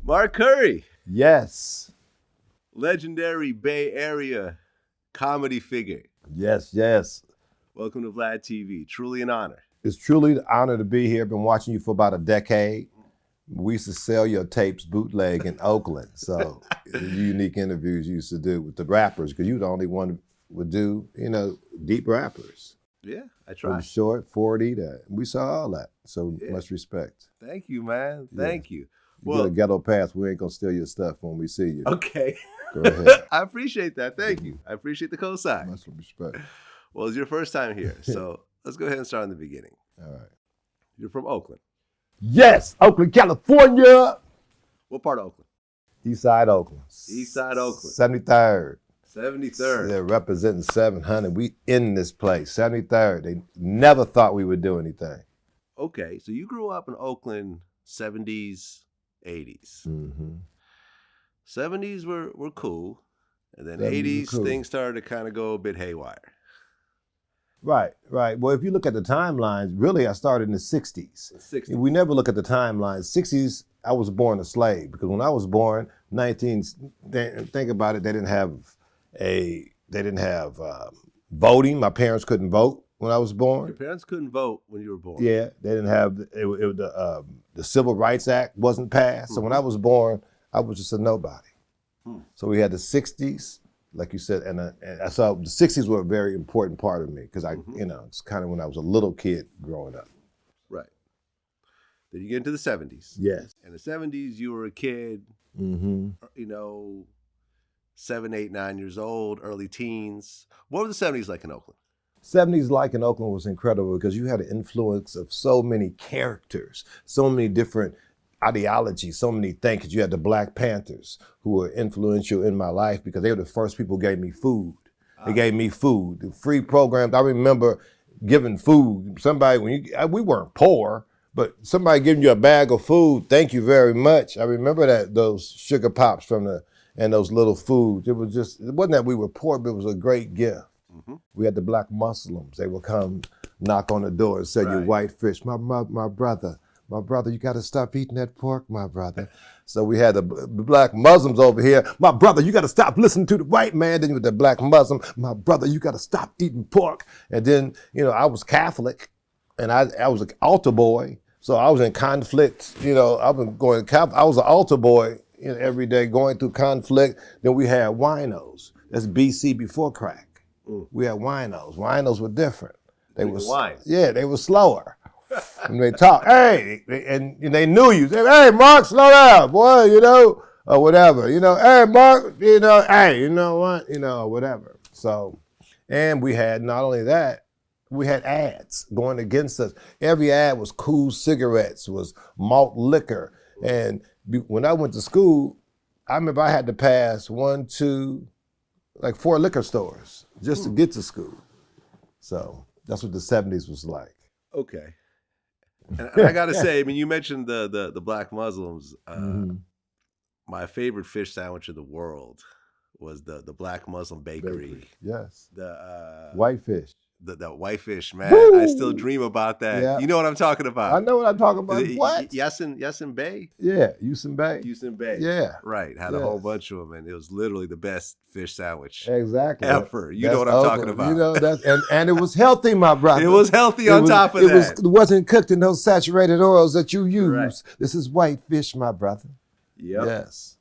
Mark Curry, Yes. legendary Bay Area comedy figure. Yes, yes. Welcome to VladTV. Truly an honor. It's truly an honor to be here. Been watching you for about a decade. We used to sell your tapes bootleg in Oakland. So unique interviews you used to do with the rappers, because you were the only one who would do, deep rappers. Yeah, I From tried. short, 40, we saw all that. So Yeah. much respect. Thank you, man. Thank you. You get a ghetto pass, we ain't gonna steal your stuff when we see you. Okay. Go ahead. I appreciate that. Thank you. I appreciate the cosign. Much respect. Well, it's your first time here, so let's go ahead and start in the beginning. All right. You're from Oakland. Yes, Oakland, California. What part of Oakland? East Side Oakland. East Side Oakland. 73rd. 73rd. They're representing 700. We in this place, 73rd. They never thought we would do anything. Okay, so you grew up in Oakland, 70s, 80s. Mm-hmm. 70s were cool, and then 70s were 80s cool. things started to kind of go a bit haywire. Right. Well, if you look at the timelines, really I started in the 60s. The 60s. We never look at the timelines. 60s, I was born a slave, because when I was born, think about it, they didn't have voting. My parents couldn't vote when I was born. Your parents couldn't vote when you were born. Yeah, they didn't have the Civil Rights Act wasn't passed. So when I was born, I was just a nobody. So we had the 60s, like you said, and so the 60s were a very important part of me, because it's kind of when I was a little kid growing up. Right. Then you get into the 70s. Yes. In the 70s, you were a kid, Mm-hmm. 7, 8, 9 years old, early teens. What were the 70s like in Oakland? 70s like in Oakland was incredible, because you had an influence of so many characters, so many different ideologies, so many things. You had the Black Panthers, who were influential in my life, because they were the first people who gave me food. They gave me food, the free programs. I remember giving food. Somebody, we weren't poor, but somebody giving you a bag of food, thank you very much. I remember those sugar pops and those little foods. It wasn't that we were poor, but it was a great gift. Mm-hmm. We had the black Muslims. They would come knock on the door and say, "You white fish, my brother, you got to stop eating that pork, my brother." So we had the black Muslims over here. "My brother, you got to stop listening to the white man." Then with the black Muslim, "My brother, you got to stop eating pork." And then, I was Catholic, and I was an altar boy. So I was in conflict. I was an altar boy every day, going through conflict. Then we had Winos. That's BC, before crack. We had Winos. Winos were different. They were wine. Yeah, they were slower. And they talk, hey, and they knew you. They, "Hey, Mark, slow down, boy," or whatever. "Hey, Mark, hey, you know what, or whatever." So, and we had not only that, we had ads going against us. Every ad was cool cigarettes, was malt liquor. And when I went to school, I remember I had to pass 1, 2, like 4 liquor stores just to get to school. So that's what the 70s was like. Okay. And I got to say, you mentioned the black Muslims. My favorite fish sandwich in the world was the Black Muslim Bakery. Yes. The white fish. The white fish, man. Woo! I still dream about that. Yeah. You know what I'm talking about. I know what I'm talking about. What? Yasin Bey? Yeah, Yusin Bay. Yusin Bey. Yeah. Right. Had a whole bunch of them, and it was literally the best fish sandwich Exactly. ever. You know what I'm talking about. And it was healthy, my brother. It was healthy on top of that. It wasn't cooked in those saturated oils that you use. Right. This is white fish, my brother. Yep. Yes.